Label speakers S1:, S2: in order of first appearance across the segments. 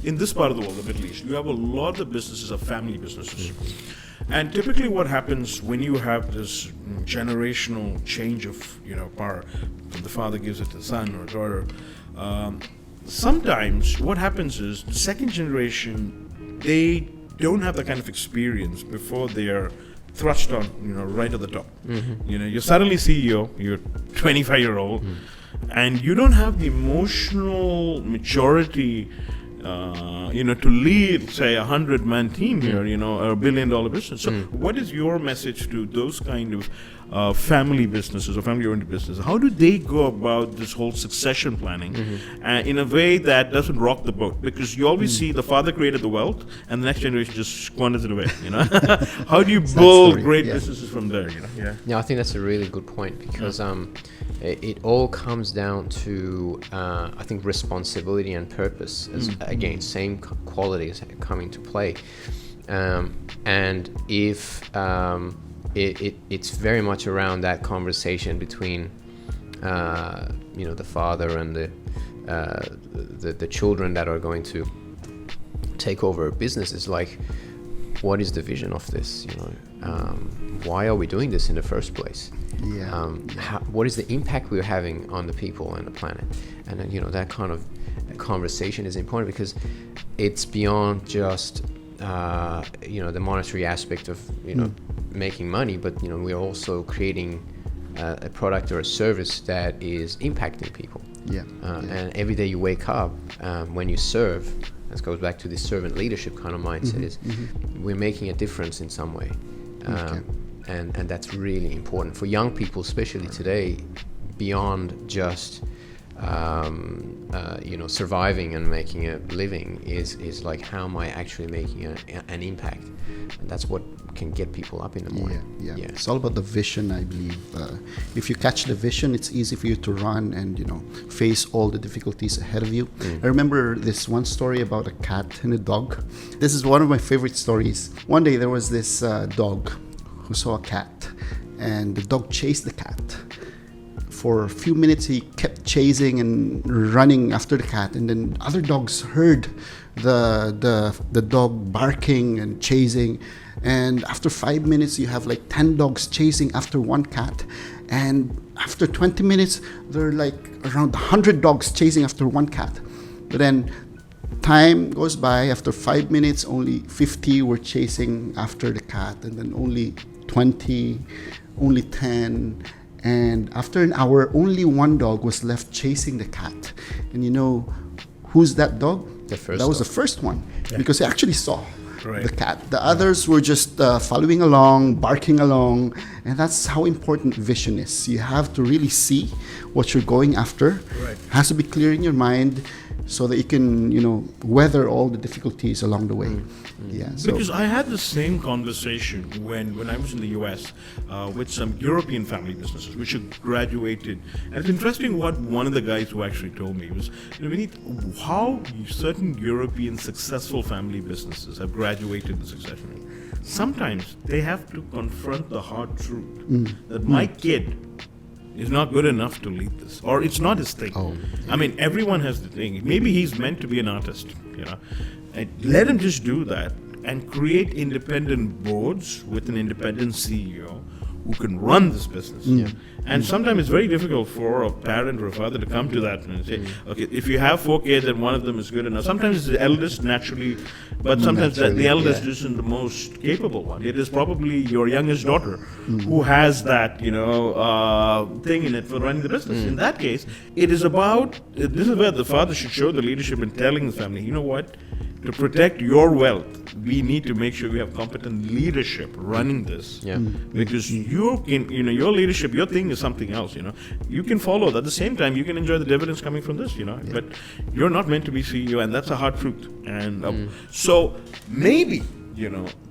S1: in this part of the world, the Middle East, you have a lot of businesses are family businesses. And typically what happens when you have this generational change of, power, when the father gives it to the son or daughter, sometimes what happens is the second generation, they don't have that kind of experience before they are thrust on, right at the top. You're suddenly CEO, you're 25-year-old, and you don't have the emotional maturity to lead, say, 100-man team here, or a $1 billion business. So what is your message to those kind of family businesses or family-oriented businesses? How do they go about this whole succession planning in a way that doesn't rock the boat? Because you always see the father created the wealth and the next generation just squanders it away, How do you build great businesses from there,
S2: Yeah, I think that's a really good point because it all comes down to, I think, responsibility and purpose. Again, same qualities come into play. And if it's very much around that conversation between, the father and the children that are going to take over a business, is like, what is the vision of this? Why are we doing this in the first place? What is the impact we're having on the people and the planet? And then, that kind of conversation is important because it's beyond just the monetary aspect of making money, but we're also creating a product or a service that is impacting people. And every day you wake up, when you serve, this goes back to this servant leadership kind of mindset, is we're making a difference in some way. And that's really important for young people, especially today, beyond just surviving and making a living is like, how am I actually making an impact? And that's what can get people up in the morning.
S3: It's all about the vision, I believe. If you catch the vision, it's easy for you to run and face all the difficulties ahead of you. I remember this one story about a cat and a dog. This is one of my favorite stories. One day there was this dog who saw a cat, and the dog chased the cat. For a few minutes he kept chasing and running after the cat, and then other dogs heard the dog barking and chasing, and after 5 minutes you have like 10 dogs chasing after one cat, and after 20 minutes there are like around 100 dogs chasing after one cat. But then time goes by, after 5 minutes only 50 were chasing after the cat, and then only 20, only 10, and after an hour only one dog was left chasing the cat. And who's that dog? That was the first one, because he actually saw the cat. The others were just following along, barking along, and that's how important vision is. You have to really see what you're going after. It has to be clear in your mind, so that you can, weather all the difficulties along the way.
S1: Because I had the same conversation when I was in the US with some European family businesses which had graduated. And it's interesting what one of the guys who actually told me was, Vineet, how certain European successful family businesses have graduated the succession rate. Sometimes they have to confront the hard truth that my kid is not good enough to lead this, or it's not his thing. I mean, everyone has the thing. Maybe he's meant to be an artist, And let him just do that and create independent boards with an independent CEO who can run this business. And sometimes it's very difficult for a parent or a father to come to that and say, okay, if you have 4 kids and one of them is good enough. Sometimes it's the eldest naturally, but sometimes the eldest isn't the most capable one. It is probably your youngest daughter who has that, thing in it for running the business. In that case, it is about, this is where the father should show the leadership in telling the family, you know what? To protect your wealth, we need to make sure we have competent leadership running this. Because you can, your leadership, your thing is something else. You can follow that. At the same time, you can enjoy the dividends coming from this. But you're not meant to be CEO, and that's a hard truth. And so maybe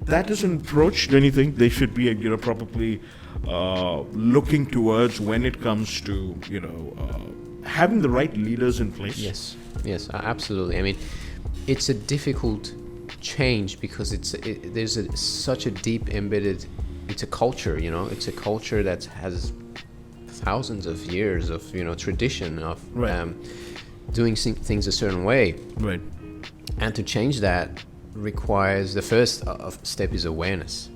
S1: that is an approach to anything they should be probably looking towards when it comes to having the right leaders in place.
S2: Yes, absolutely. I mean, it's a difficult change because there's such a deep embedded, it's a culture, it's a culture that has thousands of years of tradition of doing things a certain way. And to change that requires, the first step is awareness.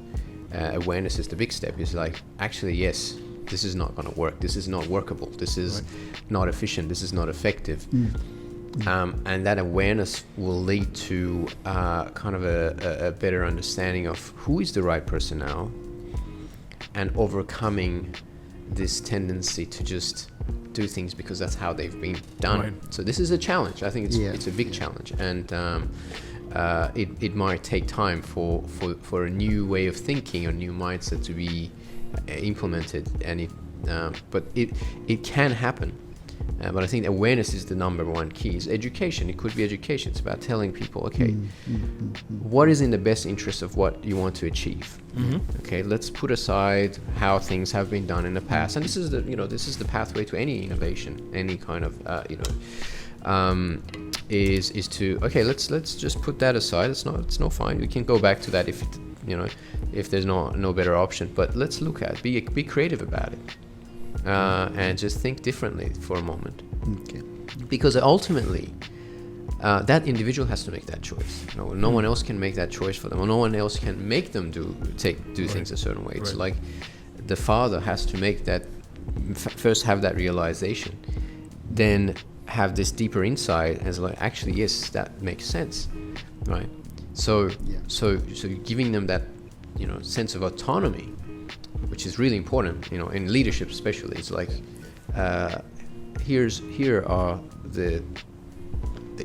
S2: Awareness is the big step. It's like, actually, yes, this is not going to work. This is not workable. This is not efficient. This is not effective. And that awareness will lead to kind of a better understanding of who is the right person now, and overcoming this tendency to just do things because that's how they've been done.
S1: Right.
S2: So this is a challenge. I think it's a big challenge, and it might take time for a new way of thinking, a new mindset to be implemented, and but it can happen. But I think awareness is the number one key. Is education. It could be education. It's about telling people, okay, what is in the best interest of what you want to achieve. Okay, let's put aside how things have been done in the past, and this is the pathway to any innovation, any kind of is to, okay, let's just put that aside. It's not fine. We can go back to that if there's no better option. But let's look at be creative about it. And just think differently for a moment.
S3: Okay.
S2: Because ultimately, that individual has to make that choice. No one else can make that choice for them, or no one else can make them do things a certain way. It's like the father has to make that, first have that realization, then have this deeper insight as like, actually, yes, that makes sense, right? So giving them that sense of autonomy, which is really important, in leadership especially. It's like, here are the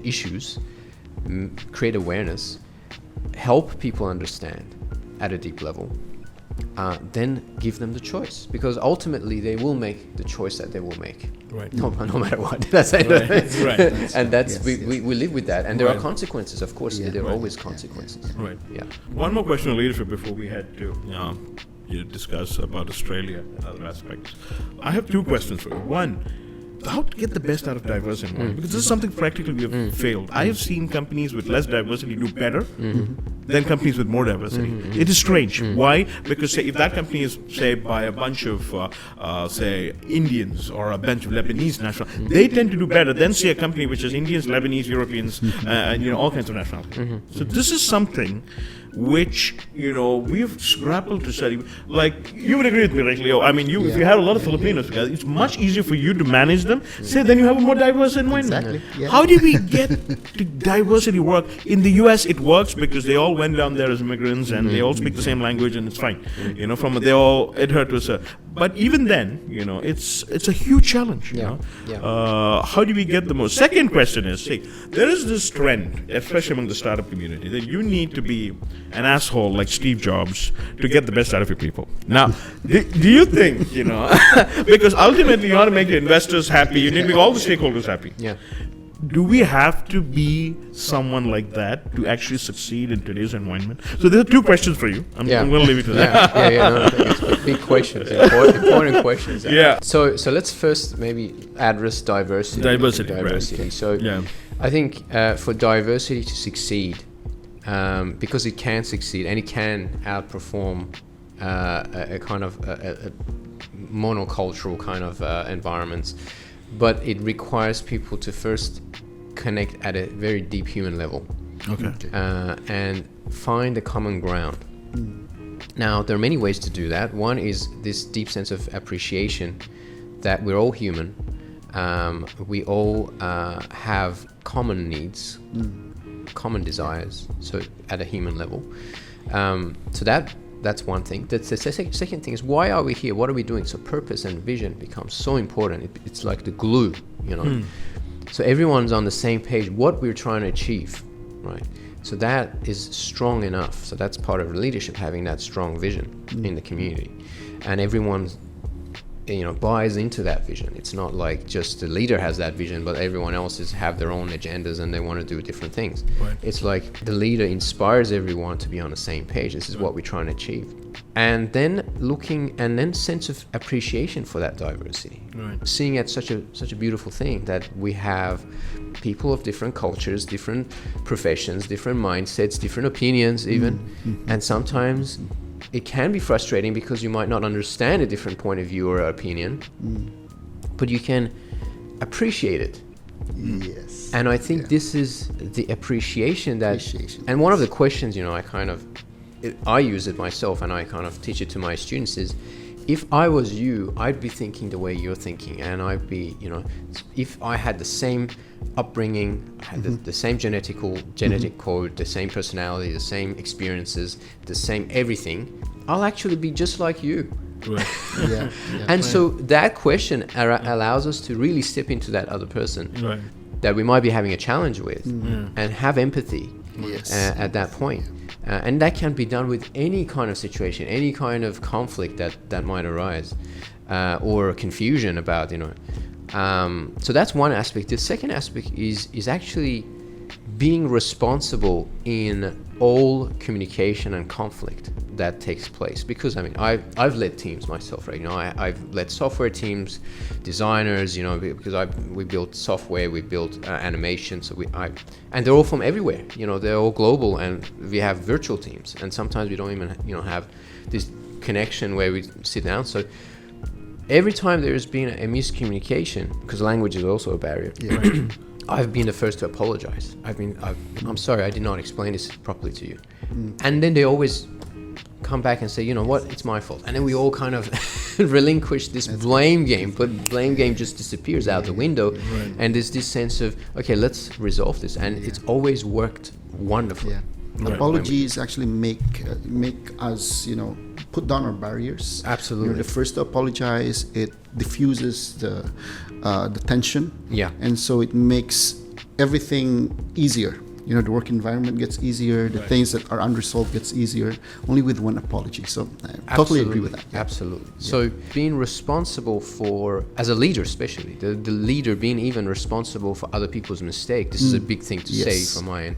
S2: issues, create awareness, help people understand at a deep level, then give them the choice, because ultimately they will make the choice that they will make.
S1: Right.
S2: No matter what. That's it.
S1: Right.
S2: And that's we live with that, and there are consequences. Of course, there are always consequences.
S1: Right.
S2: Yeah.
S1: One more question on leadership before we head to discuss about Australia and other aspects. I have two questions for you. One, how to get the best out of diversity? Because this is something practically we have failed. I have seen companies with less diversity do better than companies with more diversity. It is strange. Why? Because say, if that company is, say, by a bunch of, say, Indians or a bunch of Lebanese national, they tend to do better than, say, a company which is Indians, Lebanese, Europeans, and all kinds of nationalities. So this is something which we've grappled to study. Like, you would agree with me, right, Leo? I mean, if you have a lot of Filipinos together, it's much easier for you to manage them. Say, then you have a more diverse environment.
S3: Exactly. Yeah.
S1: How do we get to diversity work? In the US, it works because they all went down there as immigrants and they all speak the same language, and it's fine. They all adhere to a certain. But even then, it's a huge challenge. How do we get the most? Second question is, see, there is this trend, especially among the startup community, that you need to be an asshole like Steve Jobs to get the best out of your people. Now, do you think, because ultimately you want to make your investors happy, you need to make all the stakeholders happy.
S2: Yeah.
S1: Do we have to be someone like that to actually succeed in today's environment? So there are two questions for you. I'm going to leave it to that.
S2: No, it's big questions, important questions.
S1: Yeah.
S2: So let's first maybe address diversity.
S1: Diversity. Right.
S2: So I think for diversity to succeed, because it can succeed and it can outperform a kind of a monocultural kind of environments, but it requires people to first connect at a very deep human level. Okay. And find a common ground. Now, there are many ways to do that. One is this deep sense of appreciation that we're all human. We all have common needs, common desires, so at a human level. So that's one thing. The second thing is, why are we here? What are we doing? So purpose and vision becomes so important. It's like the glue, So everyone's on the same page, what we're trying to achieve, right? So that is strong enough. So that's part of leadership, having that strong vision in the community. And everyone buys into that vision. It's not like just the leader has that vision, but everyone else have their own agendas and they want to do different things. Right. It's like the leader inspires everyone to be on the same page. This is what we're trying to achieve. And then sense of appreciation for that diversity. Right. Seeing it such a beautiful thing that we have people of different cultures, different professions, different mindsets, different opinions even. And sometimes it can be frustrating because you might not understand a different point of view or opinion, but you can appreciate it
S3: Yes.
S2: And I think this is the appreciation that, and one of the questions, I use it myself and I kind of teach it to my students is, if I was you, I'd be thinking the way you're thinking, and I'd be, if I had the same upbringing, I had the same genetic code, the same personality, the same experiences, the same everything, I'll actually be just like you.
S1: Right.
S3: Yeah.
S2: And so that question allows us to really step into that other person
S1: Right.
S2: that we might be having a challenge with and have empathy at that point. And that can be done with any kind of situation, any kind of conflict that might arise, or confusion about, so that's one aspect. The second aspect is actually being responsible in all communication and conflict that takes place. Because I've led teams myself, right? I've led software teams, designers, because we built software, we built animation, and they're all from everywhere. They're all global, and we have virtual teams, and sometimes we don't even have this connection where we sit down. So every time there's been a miscommunication, because language is also a barrier.
S3: Yeah.
S2: I've been the first to apologize. I'm sorry, I did not explain this properly to you. And then they always come back and say, what, it's my fault. And then we all kind of relinquish this blame game, but blame game just disappears out the window.
S1: Right.
S2: And there's this sense of, okay, let's resolve this. And it's always worked wonderfully.
S3: Yeah.
S1: Right.
S3: Apologies actually make us, put down our barriers.
S2: Absolutely.
S3: You're the first to apologize. It diffuses the tension.
S2: Yeah.
S3: And so it makes everything easier. The work environment gets easier. The things that are unresolved gets easier. Only with one apology. So I totally agree with that. Yeah.
S2: Absolutely. So being responsible for, as a leader especially, the leader being even responsible for other people's mistake. This is a big thing to say from my end.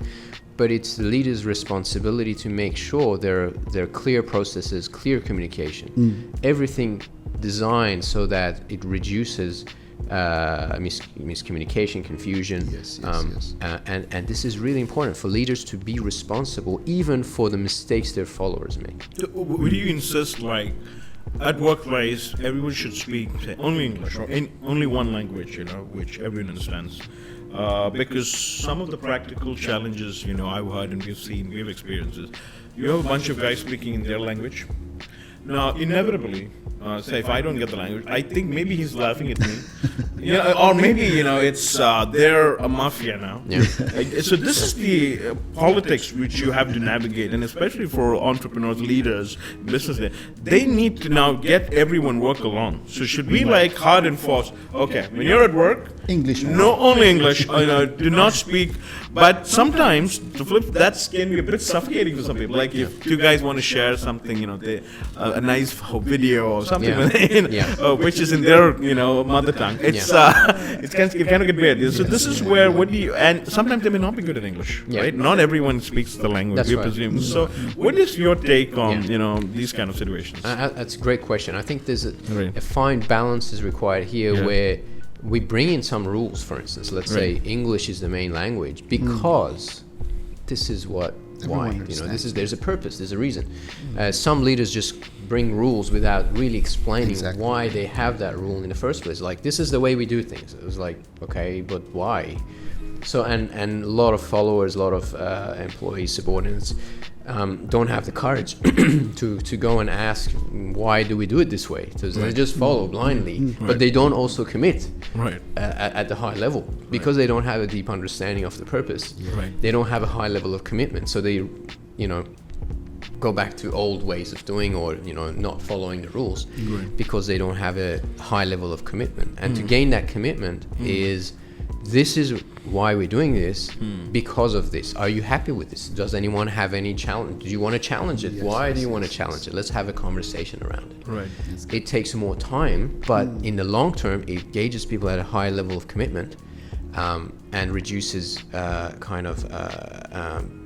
S2: But it's the leader's responsibility to make sure there are clear processes, clear communication, everything designed so that it reduces miscommunication, confusion.
S3: Yes.
S2: And this is really important for leaders to be responsible even for the mistakes their followers make.
S1: Would you insist, at workplace, everyone should speak only English or only one language, which everyone understands? Because some of the practical challenges, I've heard and we've experienced is, you have a bunch of guys speaking in their language. Now, inevitably, say if I don't get the language, I think maybe he's laughing at me, or maybe it's they're a mafia now.
S2: Yeah.
S1: So this is the politics which you have to navigate, and especially for entrepreneurs, leaders, business, they need to now get everyone work along. So should we hard enforce? Okay, when you're at work,
S3: English.
S1: no, only English. Do not speak. But sometimes the flip that can be a bit suffocating for some people. Like if two guys want to share something, a nice video or something, which is in their mother tongue. It's it kind of get weird. So this is where and sometimes they may not be good at English, right? Not everyone speaks the language.
S2: That's
S1: we
S2: right.
S1: presume. So what is your take on these kind of situations?
S2: That's a great question. I think there's
S1: Right.
S2: a fine balance is required here where we bring in some rules. For instance, let's say English is the main language because this is why there's a purpose, there's a reason. Some leaders just bring rules without really explaining why they have that rule in the first place. Like, this is the way we do things. It was like, okay, but why? So and a lot of followers, a lot of employees, subordinates don't have the courage to go and ask, why do we do it this way? So they just follow blindly, but they don't also commit at the high level because they don't have a deep understanding of the purpose. They don't have a high level of commitment, so they go back to old ways of doing or not following the rules because they don't have a high level of commitment. And to gain that commitment is, this is why we're doing this, because of this. Are you happy with this? Does anyone have any challenge? Do you want to challenge it? Why do you want to challenge it? Let's have a conversation around it.
S1: Right.
S2: It takes more time, but in the long term, it gauges people at a high level of commitment and reduces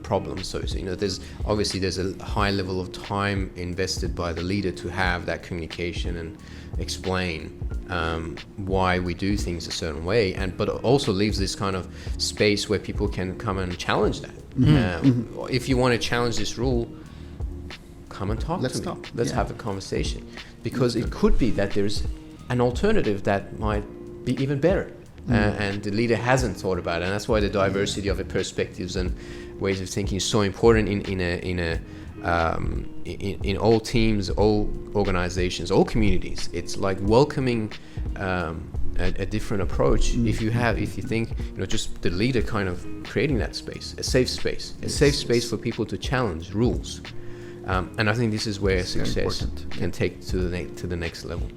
S2: problems. So there's a high level of time invested by the leader to have that communication and explain why we do things a certain way, but also leaves this kind of space where people can come and challenge that. If you want to challenge this rule, come and talk to me. Let's have a conversation, because it could be that there's an alternative that might be even better. and the leader hasn't thought about it. And that's why the diversity of the perspectives and ways of thinking is so important in all teams, all organizations, all communities. It's like welcoming a different approach. If you think, just the leader kind of creating that space, a safe space for people to challenge rules. And I think this is where success can take to the next level.